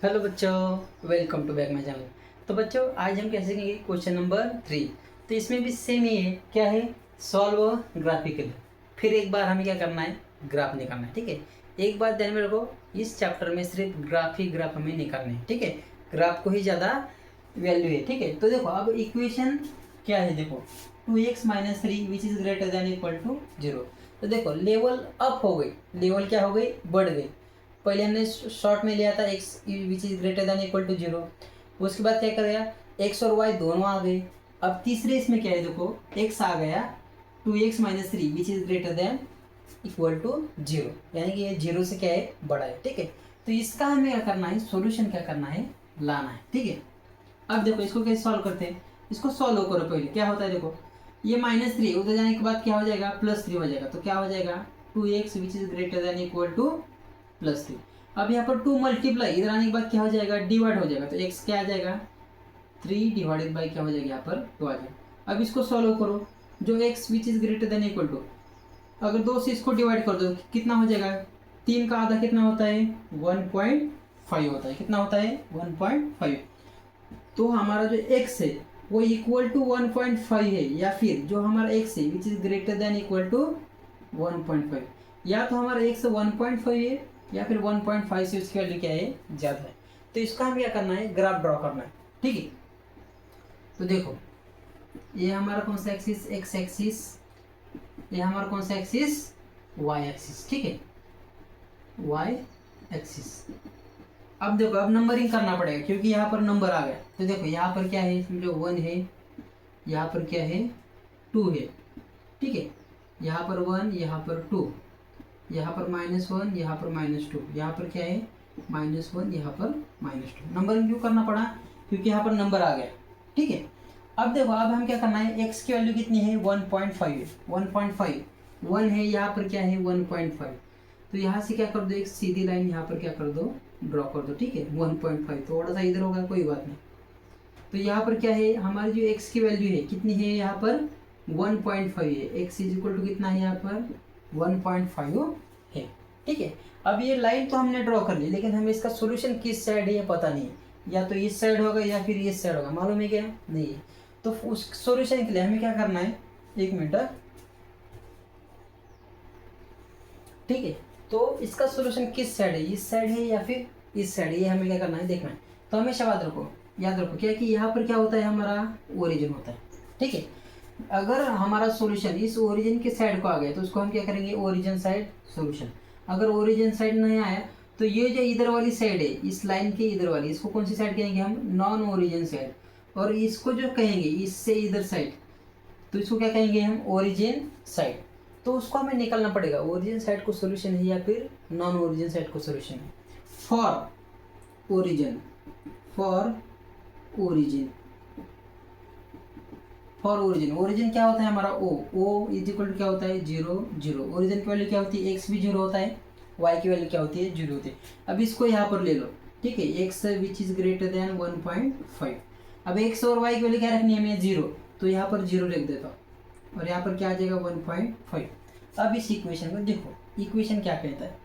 Hello बच्चों, welcome to back my channel. तो बच्चों आज हम क्या सीखेंगे क्वेश्चन नंबर 3। तो इसमें भी सेम ही है, क्या है, सॉल्व ग्राफिकली। फिर एक बार हमें क्या करना है, ग्राफ निकालना है। ठीक है, एक बात ध्यान में रखो, इस चैप्टर में सिर्फ ग्राफ हमें निकालने हैं। ठीक है, ग्राफ को ही ज़्यादा वैल्यू है। ठीक है, तो देखो अब इक्वेशन क्या है, देखो 2x-3 which is greater than equal to 0। तो देखो लेवल अप हो गई, लेवल क्या हो गई, बढ़ गई। पहले हमने शॉर्ट में लिया था x which is greater than equal to 0। उसके बाद क्या करेगा, x और y दोनों आ गए। अब तीसरे इसमें क्या है, देखो x आ गया 2x-3 which is greater than equal to 0, यानी कि ये 0 से क्या है, बड़ा है। ठीक है, तो इसका हमें क्या करना है, सॉल्यूशन क्या करना है, लाना है। ठीक है, अब देखो इसको कैसे सॉल्व करते हैं, इसको सॉल्व करो। पहले क्या होता है, देखो ये -3 उधर जाने के बाद क्या हो जाएगा, +3 हो जाएगा। तो क्या हो जाएगा, 2x which is greater than equal to +3। अब यहाँ पर 2 मल्टीप्लाई इधर आने के बाद क्या हो जाएगा, डिवाइड हो जाएगा। तो x क्या आ जाएगा, 3 डिवाइडेड बाई क्या हो जाएगा, यहाँ पर 2 आ जाएगा। अब इसको सॉल्व करो, जो x which is greater than equal to, अगर 2 से इसको डिवाइड कर दो कितना हो जाएगा, 3 का आधा कितना होता है, 1.5 होता है। कितना होता है, 1.5। तो हमारा जो x है वो इक्वल टू 1.5 है, या फिर जो हमारा x है which is greater than equal to 1.5, या तो हमारा x 1.5 है या फिर 1.5 से उसकी वैल्यू क्या है, ज़्यादा है। तो इसका हमें क्या करना है, ग्राफ ड्रॉ करना है। ठीक है, तो देखो ये हमारा कौन सा एक्सिस, x एक्सिस, ये हमारा कौन सा एक्सिस, y एक्सिस। ठीक है, y एक्सिस। अब देखो अब नंबरिंग करना पड़ेगा क्योंकि यहाँ पर नंबर आ गया। तो देखो यहाँ पर क्या है, इसमें जो 1 है, यहाँ पर क्या है, 2 है। ठीक है, यहाँ पर 1, यहाँ पर 2, यहाँ पर -1, यहाँ पर -2, यहाँ पर क्या है, -1, यहाँ पर -2। नंबरिंग क्यों करना पड़ा, क्योंकि यहाँ पर नंबर आ गया। ठीक है, अब देखो अब हम क्या करना है, x की वैल्यू कितनी है, 1.5 है। 1.5 1 है, यहाँ पर क्या है, 1.5। तो यहाँ से क्या कर दो, एक सीधी लाइन यहाँ पर क्या कर दो, ड्रॉ कर दो। ठीक है, 1.5 थोड़ा सा इधर होगा, कोई बात नहीं। तो यहाँ पर क्या है, हमारी जो x की वैल्यू है कितनी है, यहाँ पर 1.5 है। x इज इक्वल टू कितना है, यहाँ पर 1.5 है। ठीक है, अब ये लाइन तो हमने ड्रॉ कर ली, लेकिन हमें इसका सोल्यूशन किस साइड है ये पता नहीं है, या तो इस साइड होगा या फिर इस साइड होगा, मालूम है क्या, नहीं है। तो उस सोल्यूशन के लिए हमें क्या करना है, 1 मिनट। ठीक है, तो इसका सोल्यूशन किस साइड है, इस साइड है या फिर इस साइड है, ये हमें क्या करना है, देखना है। तो हमेशा याद रखो क्या कि यहाँ पर क्या होता है, हमारा ओरिजिन होता है। ठीक है, अगर हमारा सॉल्यूशन इस ओरिजिन के साइड को आ गया तो उसको हम क्या करेंगे, ओरिजिन साइड सॉल्यूशन। अगर ओरिजिन साइड नहीं आया तो ये जो इधर वाली साइड है, इस लाइन के इधर वाली, इसको कौन सी साइड कहेंगे हम, नॉन ओरिजिन साइड। और इसको जो कहेंगे इससे इधर साइड, तो इसको क्या कहेंगे हम, ओरिजिन साइड। तो उसको हमें निकालना पड़ेगा, ओरिजिन साइड को सॉल्यूशन है या फिर नॉन ओरिजिन साइड को सॉल्यूशन है। For origin, for origin, for origin, origin क्या होता है हमारा, ओ इज इक्वल टू क्या होता है, 0 0। ओरिजिन की वैल्यू क्या होती है, x भी 0 होता है, y की वैल्यू क्या होती है, 0 होती है। अब इसको यहाँ पर ले लो। ठीक है, x which is greater then 1.5। अब x और y की वैल्यू क्या रखनी है हमें, 0। तो यहाँ पर 0 लिख देता हूँ और यहाँ पर क्या आ जाएगा, 1.5। अब इस इक्वेशन को देखो, इक्वेशन क्या कहता है,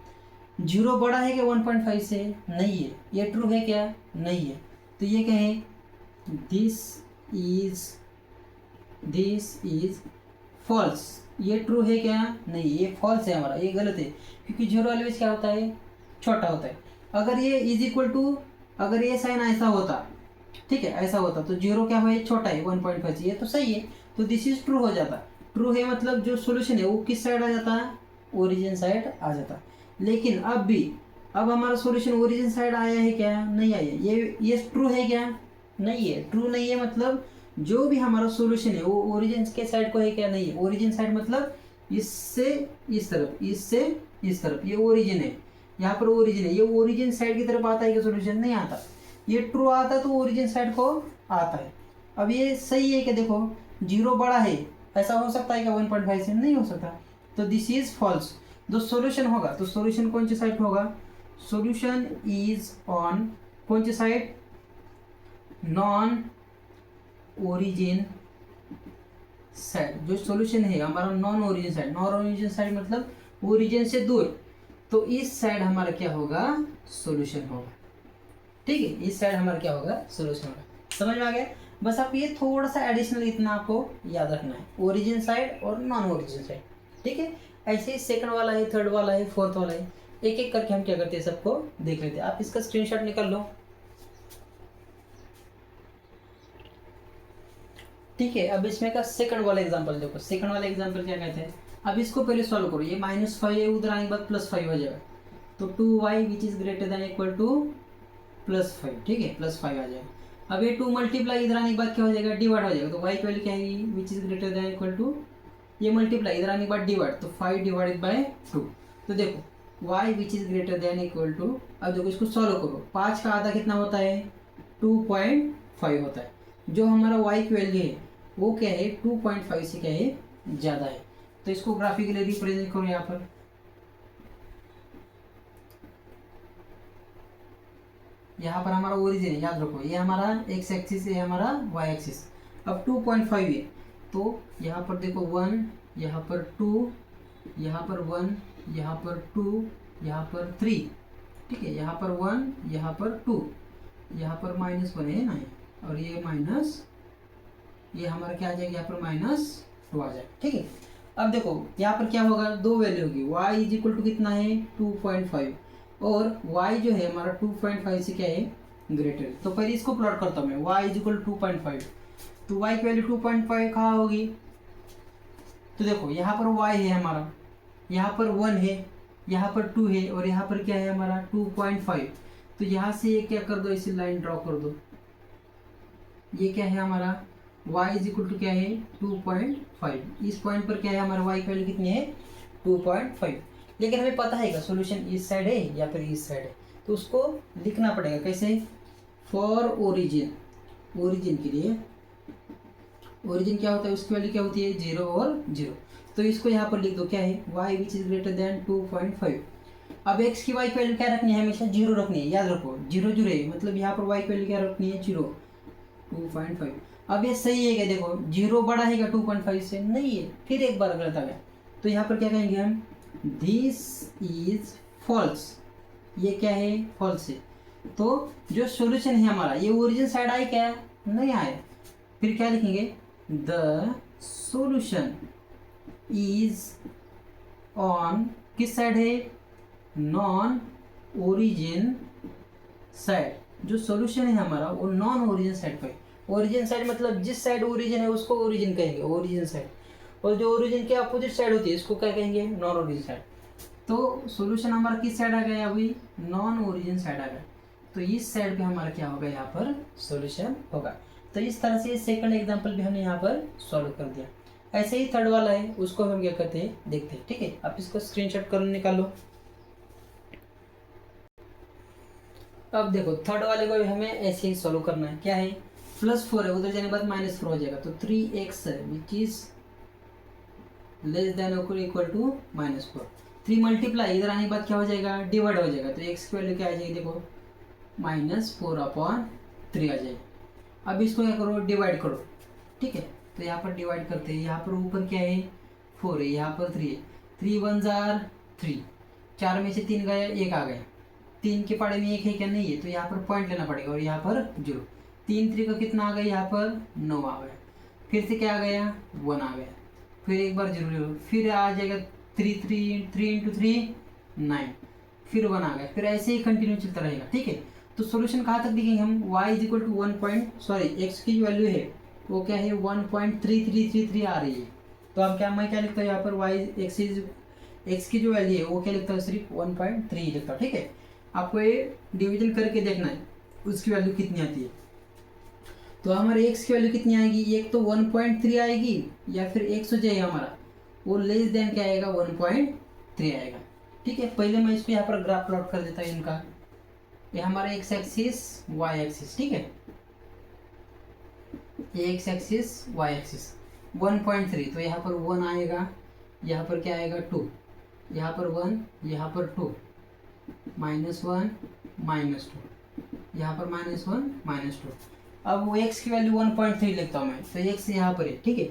0 बड़ा है क्या 1.5 से, नहीं है। ये ट्रू है क्या, नहीं है। तो ये कहें दिस इज फॉल्स, ये ट्रू है क्या, नहीं, ये फॉल्स है हमारा, ये गलत है। क्योंकि 0 ऑलवेज क्या होता है, छोटा होता है। अगर ये इज इक्वल टू, अगर ये साइन ऐसा होता, ठीक है, ऐसा होता तो 0 क्या है, छोटा है 1.5 से, ये तो सही है। तो दिस इज ट्रू हो जाता। ट्रू है मतलब जो सोल्यूशन है वो किस साइड आ जाता है, ओरिजिन साइड आ जाता। लेकिन अब हमारा सोल्यूशन ओरिजिन साइड आया है क्या, नहीं आया। ये ट्रू है क्या, नहीं है। ट्रू नहीं है मतलब जो भी हमारा सॉल्यूशन है वो ओरिजिन के साइड को है क्या, नहीं है। ओरिजिन साइड मतलब इससे इस तरफ, इससे इस तरफ, ये ओरिजिन है, यहाँ पर ओरिजिन है। ये ओरिजिन साइड की तरफ आता है कि सॉल्यूशन नहीं आता। ये ट्रू आता तो ओरिजिन साइड को आता है। अब ये सही है कि देखो 0 बड़ा है, ऐसा हो सकता है क्या 1.5 से, नहीं हो सकता। तो दिस इज फॉल्स। जो सॉल्यूशन होगा तो सॉल्यूशन कौन सी साइड होगा, सॉल्यूशन इज ऑन कौन सी साइड, नॉन ओरिजिन साइड। जो सॉल्यूशन है हमारा non origin side, non origin side मतलब ओरिजिन से दूर, तो इस साइड हमारा क्या होगा, सॉल्यूशन होगा। ठीक है, इस साइड हमारा क्या होगा, सोल्यूशन होगा। समझ में आ गया। बस आप ये थोड़ा सा एडिशनल इतना आपको याद रखना है, ओरिजिन साइड और नॉन ओरिजिन साइड। ठीक है, ऐसे ही सेकंड वाला है, थर्ड वाला है, फोर्थ वाला है, एक एक करके हम क्या करते हैं सबको देख लेते हैं। आप इसका स्क्रीनशॉट निकाल लो। ठीक है, अब इसमें का सेकंड वाला एग्जांपल देखो। सेकंड वाला एग्जांपल क्या कहते हैं, अब इसको पहले सॉल्व करो। ये -5 है, उधर आने के बाद +5 हो जाएगा, तो 2y which is greater than equal to +5। ठीक है, +5 आ जाएगा। अब ये 2 मल्टीप्लाई इधर आने के बाद क्या हो जाएगा, डिवाइड हो जाएगा, तो y की वैल्यू क्या आएगी, which is greater than equal to, ये मल्टीप्लाई इधर आने के बाद डिवाइड, तो 5 डिवाइडेड बाय 2। तो देखो y which is greater than equal to, अब देखो इसको सॉल्व करो, 5 का आधा कितना होता है, 2.5 होता है। जो हमारा y की वैल्यू है वो क्या है, 2.5 से क्या है, ज़्यादा है। तो इसको ग्राफिकली रिप्रेजेंट करो यहाँ पर। यहाँ पर हमारा ओरिजिन है, याद रखो, ये हमारा x एक्सिस है, हमारा y एक्सिस। अब 2.5 है, तो यहाँ पर देखो 1, यहाँ पर 2, यहाँ पर 1, यहाँ पर 2, यहाँ पर 3। ठीक है, यहाँ पर 1, यहाँ पर 2, यहाँ पर -1 है ना, और ये माइनस, ये हमारा क्या आ जाएगा, यहाँ पर -2 आ जाएगा। ठीक है, अब देखो यहाँ पर क्या होगा, दो वैल्यू होगी, y इज इक्वल टू कितना है, 2.5, और y जो है हमारा 2.5 से क्या है, ग्रेटर है। तो पहले इसको प्लॉट करता हूँ मैं, y इज इक्वल टू 2.5, तो y की वैल्यू 2.5 कहाँ होगी, तो देखो यहाँ पर y है हमारा, यहाँ पर 1 है, यहाँ पर 2 है, और यहाँ पर क्या है हमारा 2.5। तो यहाँ से ये क्या कर दो, इसी लाइन ड्रॉ कर दो, ये क्या है हमारा y इज इक्वल टू क्या है, 2.5। इस पॉइंट पर क्या है हमारा y की वैल्यू कितनी है, 2.5। लेकिन हमें पता है कि सॉल्यूशन इस साइड है या फिर इस साइड है, तो उसको लिखना पड़ेगा कैसे, फॉर ओरिजिन, ओरिजिन के लिए, ओरिजिन क्या होता है, उसकी वैल्यू क्या होती है, 0 और 0। तो इसको यहाँ पर लिख दो, क्या है, y which is greater then 2.5। अब x की y की वैल्यू क्या रखनी है, हमेशा 0 रखनी है, याद रखो, 0 0 है, मतलब यहाँ पर y की वैल्यू क्या रखनी है, 0, 2.5। अब ये सही है क्या, देखो 0 बड़ा है क्या 2.5 से, नहीं है, फिर एक बार गलत आ गया, तो यहाँ पर क्या कहेंगे हम, दिस इज फॉल्स, ये क्या है, फॉल्स है। तो जो सॉल्यूशन है हमारा, ये ओरिजिन साइड आए क्या, नहीं आए, फिर क्या लिखेंगे, द सॉल्यूशन इज ऑन, किस साइड है, नॉन ओरिजिन साइड। जो सॉल्यूशन है हमारा वो नॉन ओरिजिन साइड पर है। ओरिजिन साइड मतलब जिस साइड ओरिजिन है उसको ओरिजिन कहेंगे, ओरिजिन साइड, और जो ओरिजिन के अपोजिट साइड होती है इसको क्या कहेंगे, नॉन ओरिजिन साइड। तो सॉल्यूशन हमारा किस साइड आ गया, अभी नॉन ओरिजिन साइड आ गया, तो इस साइड पे हमारा क्या होगा, यहाँ पर सॉल्यूशन होगा। तो इस तरह से सेकंड एग्जांपल भी हमने यहाँ पर सॉल्व कर दिया। ऐसे ही थर्ड वाला है, उसको हम क्या करते हैं, देखते हैं। ठीक है, आप इसको स्क्रीनशॉट कर निकालो। अब देखो थर्ड वाले को भी हमें ऐसे ही सॉल्व करना है। क्या है, +4 है, उधर जाने के बाद -4 हो जाएगा, तो 3x which is less than और इक्वल टू -4। 3 मल्टीप्लाई इधर आने के बाद क्या हो जाएगा, डिवाइड हो जाएगा, तो x की वैल्यू क्या आ जाएगी, देखो -4/3 आ जाएगी। अब इसको क्या करो, डिवाइड करो। ठीक है, तो यहाँ पर डिवाइड करते हैं, यहाँ पर ऊपर क्या है, 4 है, यहाँ पर 3 है, 3 1 जार 3, 4 में से 3 गया, 1 आ गया, 3 के पाड़े में 1 है क्या, नहीं है, तो यहाँ पर पॉइंट लेना पड़ेगा, और यहाँ पर 0, 3 3 का कितना आ गया, यहाँ पर 9 आ गया, फिर से क्या आ गया, 1 आ गया, फिर एक बार 0 फिर आ जाएगा 3 × 3 9, फिर 1 आ गया, फिर ऐसे ही कंटिन्यू चलता रहेगा। ठीक है, तो सॉल्यूशन कहाँ तक दिखेंगे हम, y is equal to x की जो वैल्यू है वो क्या है, 1.3333 आ रही है, तो अब क्या, मैं क्या लिखता हूँ यहाँ पर x की जो वैल्यू है वो क्या लिखता है, सिर्फ 1.3 लिखता हूँ। ठीक है, आपको ये डिवीजन करके देखना है उसकी वैल्यू कितनी आती है। तो हमारे x की वैल्यू कितनी आएगी, एक तो 1.3 आएगी, या फिर x हो जाएगा हमारा वो लेस देन क्या आएगा, 1.3 आएगा। ठीक है, पहले मैं इसको यहाँ पर ग्राफ प्लॉट कर देता हूँ इनका, ये हमारा x एक्सिस y एक्सिस। ठीक है, ये x एक्सिस y एक्सिस 1.3, तो यहाँ पर 1 आएगा, यहाँ पर क्या आएगा 2, यहाँ पर 1, यहाँ पर 2, -1 -2, यहाँ पर -1 -2। अब वो x की वैल्यू 1.3 लिखता हूँ मैं, तो x यहाँ पर है। ठीक है,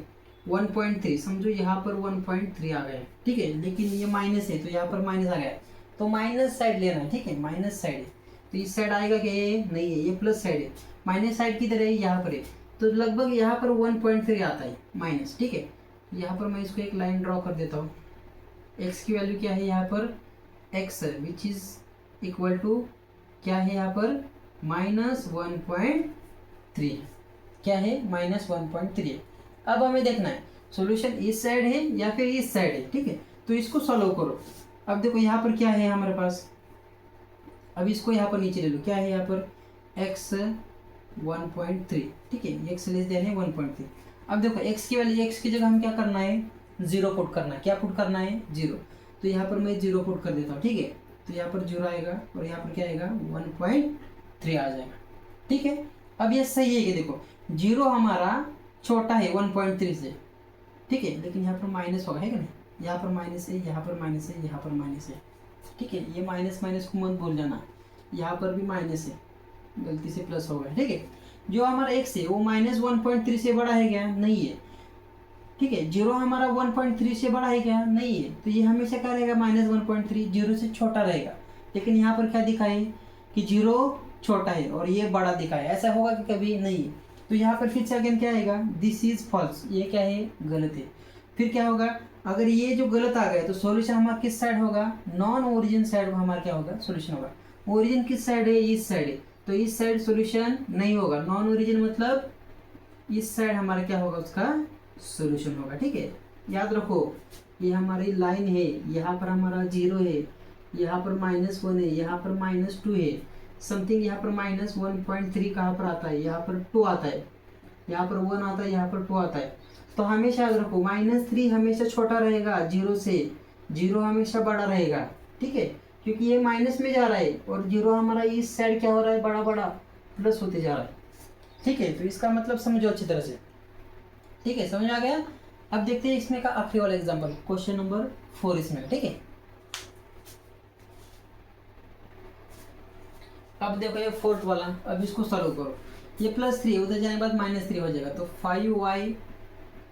1.3 समझो, यहाँ पर 1.3 आ गया। ठीक है, लेकिन ये माइनस है तो यहाँ पर माइनस आ गया, तो माइनस साइड लेना है। ठीक है, माइनस साइड है तो इस साइड आएगा क्या, ये नहीं है, ये प्लस साइड है। माइनस साइड किधर है, यहाँ पर है, तो लगभग यहाँ पर 1.3 आता है माइनस, ठीक है। यहाँ पर मैं इसको एक लाइन ड्रॉ कर देता हूँ। एक्स की वैल्यू क्या है यहाँ पर, x which is equal to क्या है यहाँ पर, -1.3, क्या है, -1.3 है। अब हमें देखना है सॉल्यूशन इस साइड है या फिर इस साइड है, ठीक है। तो इसको सॉल्व करो। अब देखो यहाँ पर क्या है हमारे पास, अब इसको यहाँ पर नीचे ले लो, क्या है यहाँ पर, x 1.3, ठीक है, x लेस देन है 1.3। अब देखो x की वैल्यू, x की जगह हम क्या करना है, 0 पुट करना है। क्या पुट करना है, 0। तो यहाँ पर मैं 0 पुट कर देता हूँ, ठीक है। तो यहाँ पर 0 आएगा और यहाँ पर क्या आएगा, 1.3 आ जाएगा, ठीक है। अब ये सही है कि देखो 0 हमारा छोटा है 1.3 से, ठीक है, लेकिन यहाँ पर माइनस होगा, है कि नहीं, यहाँ पर माइनस है, यहाँ पर माइनस है, यहाँ पर माइनस है, ठीक है। ये माइनस माइनस को मत भूल जाना, यहाँ पर भी माइनस है, गलती से प्लस हो गया, ठीक है। जो हमारा x है वो -1.3 से बड़ा है क्या, नहीं है, ठीक है। 0 हमारा 1.3 से बड़ा है क्या, नहीं है। तो ये हमेशा क्या रहेगा, -1.3, 0 से छोटा रहेगा। लेकिन यहाँ पर क्या दिखा है कि 0 छोटा है और ये बड़ा दिखा है, ऐसा होगा कि कभी नहीं है। तो यहाँ पर फिर से अगेन क्या आएगा, दिस इज फॉल्स, ये क्या है, गलत है। फिर क्या होगा, अगर ये जो गलत आ गया तो सॉल्यूशन हमारा किस साइड होगा, नॉन ओरिजिन साइड हमारा क्या होगा, सॉल्यूशन होगा। ओरिजिन किस साइड है, इस साइड है, तो इस साइड सॉल्यूशन नहीं होगा। नॉन ओरिजिन मतलब इस साइड हमारा क्या होगा, उसका सॉल्यूशन होगा, ठीक है। याद रखो ये हमारी लाइन है, यहाँ पर हमारा 0 है, यहाँ पर -1 है, यहाँ पर -2 है, समथिंग यहाँ पर -1.3 कहाँ पर आता है, यहाँ पर 2 आता है, यहाँ पर 1 आता है, यहाँ पर 2 आता है। तो हमेशा याद रखो -3 हमेशा छोटा रहेगा 0 से, 0 हमेशा बड़ा रहेगा, ठीक है, क्योंकि ये माइनस में जा रहा है और 0 हमारा इस साइड क्या हो रहा है, बड़ा बड़ा प्लस होते जा रहा है, ठीक है। तो इसका मतलब समझो अच्छी तरह से, ठीक है, समझ आ गया। अब देखते हैं इसमें का आखिरी वाला एग्जांपल, क्वेश्चन नंबर 4 इसमें, ठीक है। अब देखो ये 4th वाला, अब इसको सॉल्व करो। ये +3 उधर जाने के बाद -3 हो जाएगा, तो 5y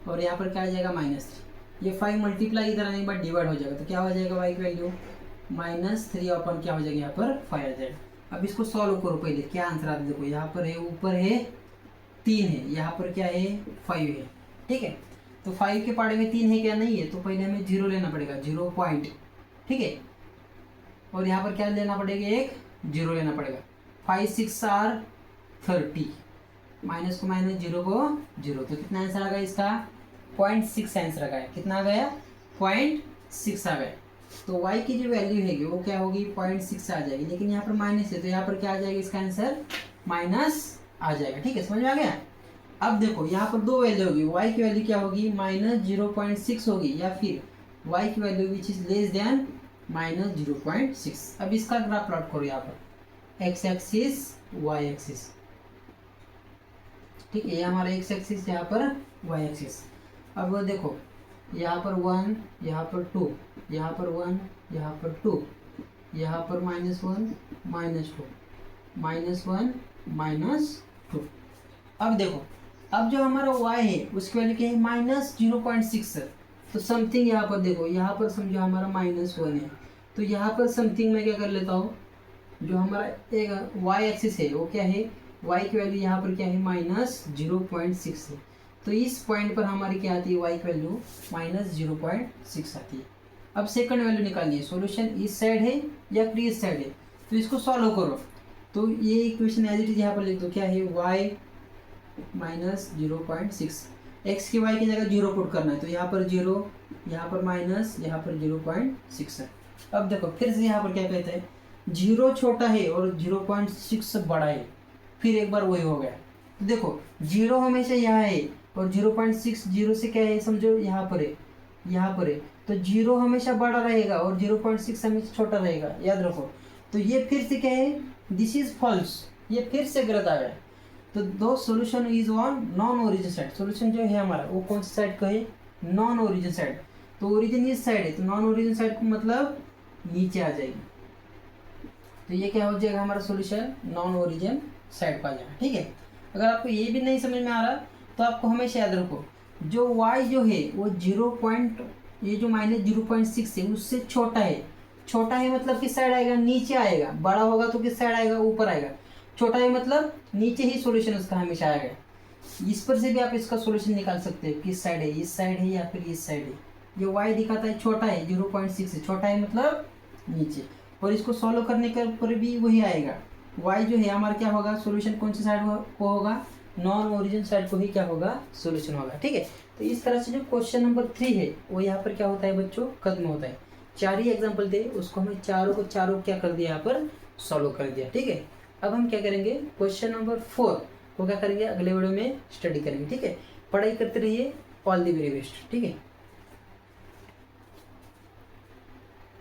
और यहाँ पर क्या आ जाएगा, -3। ये 5 मल्टीप्लाई इधर आने के बाद डिवाइड हो जाएगा, तो क्या हो जाएगा, y की वैल्यू -3 अपन क्या हो जाएगा, यहाँ पर 5 आ जाएगा। अब इसको सॉल्व करो, पहले क्या आंसर आता है देखो, यहाँ पर है, ऊपर है 3 है, यहाँ पर क्या है, 5 है, ठीक है। तो 5 के पाड़े में 3 है क्या, नहीं है, तो पहले हमें 0 लेना पड़ेगा, 0 पॉइंट, ठीक है। और यहाँ पर क्या लेना पड़ेगा, एक 0 लेना पड़ेगा। 5 6 आर 30, माइनस को माइनस, 0 को 0, तो कितना आंसर आ गया इसका, 0.6 आंसर आ गया। कितना आ गया, 0.6 आ गया। तो y की जो वैल्यू है वो क्या होगी, 0.6 आ जाएगी, लेकिन यहाँ पर माइनस है तो यहाँ पर क्या आ जाएगा, इसका आंसर माइनस आ जाएगा, ठीक है, समझ में आ गया। अब देखो यहाँ पर दो वैल्यू होगी, y की वैल्यू क्या होगी, -0.6 होगी, या फिर y की value which is less than -0.6। अब इसका ग्राफ प्लॉट करो, यहाँ पर x एक्सिस y एक्सिस, ठीक है, ये हमारा x एक्सिस, यहाँ पर y एक्सिस। अब देखो यहाँ पर 1, यहाँ पर 2, यहाँ पर 1, यहाँ पर 2, यहाँ पर -1 -2, -1 -2। अब देखो, अब जो हमारा y है उसकी वैल्यू क्या है, -0.6। तो समथिंग यहाँ पर देखो, यहाँ पर समझो हमारा -1 है, तो यहाँ पर समथिंग मैं क्या कर लेता हूँ, जो हमारा एक y एक्सिस है वो क्या है, y की वैल्यू यहाँ पर क्या है, -0.6 है। तो इस पॉइंट पर हमारी क्या आती है, y की वैल्यू -0.6 आती है। अब सेकंड वैल्यू निकालनी है, सॉल्यूशन इस साइड है या फिर इस साइड है, तो इसको सॉल्व करो। तो ये इक्वेशन एज इट इज यहाँ पर लिख दो, क्या है, y -0.6, x की y की जगह 0 पुट करना है, तो यहाँ पर 0, यहाँ पर माइनस, यहाँ पर 0.6 है। अब देखो फिर से यहाँ पर क्या कहते हैं, 0 छोटा है और 0.6 बड़ा है, फिर एक बार वही हो गया। तो देखो 0 हमेशा यहाँ है और 0.6 0 से क्या है, समझो यहाँ पर है, यहाँ पर है, तो 0 हमेशा बड़ा रहेगा और 0.6 हमेशा छोटा रहेगा, याद रखो। तो ये फिर से क्या है, दिस इज फॉल्स, ये फिर से गलत आ गया। तो दो solution is on non origin side, solution जो है हमारा वो कौन सी साइड का है, नॉन ओरिजिन साइड। तो ओरिजिन इस साइड है, तो नॉन ओरिजिन साइड को मतलब नीचे आ जाएगी, तो ये क्या हो जाएगा हमारा सोल्यूशन, नॉन ओरिजिन साइड पर आ जाएगा, ठीक है। अगर आपको ये भी नहीं समझ में आ रहा तो आपको हमेशा याद रखो, जो y जो है वो 0. ये जो -0.6 है उससे छोटा है, छोटा है मतलब किस साइड आएगा, नीचे आएगा। बड़ा होगा तो किस साइड आएगा, ऊपर आएगा। छोटा है मतलब नीचे ही सॉल्यूशन उसका हमेशा आएगा। इस पर से भी आप इसका सॉल्यूशन निकाल सकते हो, किस साइड है, इस साइड है या फिर इस साइड है। ये y दिखाता है छोटा है 0.6 है, छोटा है मतलब नीचे। और इसको सॉल्व करने के पर भी वही आएगा। y जो है हमारा क्या होगा, सॉल्यूशन कौन सी साइड को होगा, नॉन ओरिजिन साइड को ही क्या होगा, सॉल्यूशन होगा। ठीक है, तो इस तरह से जो क्वेश्चन नंबर 3 है वो यहाँ पर क्या होता है बच्चों, खत्म होता है। 4 ही एग्जाम्पल थे, उसको हमें चारों क्या कर दिया, यहाँ पर सॉल्व कर दिया। ठीक है, अब हम क्या करेंगे, क्वेश्चन नंबर 4 को क्या करेंगे, अगले वीडियो में स्टडी करेंगे। ठीक है, पढ़ाई करते रहिए। All the very best. ठीक है।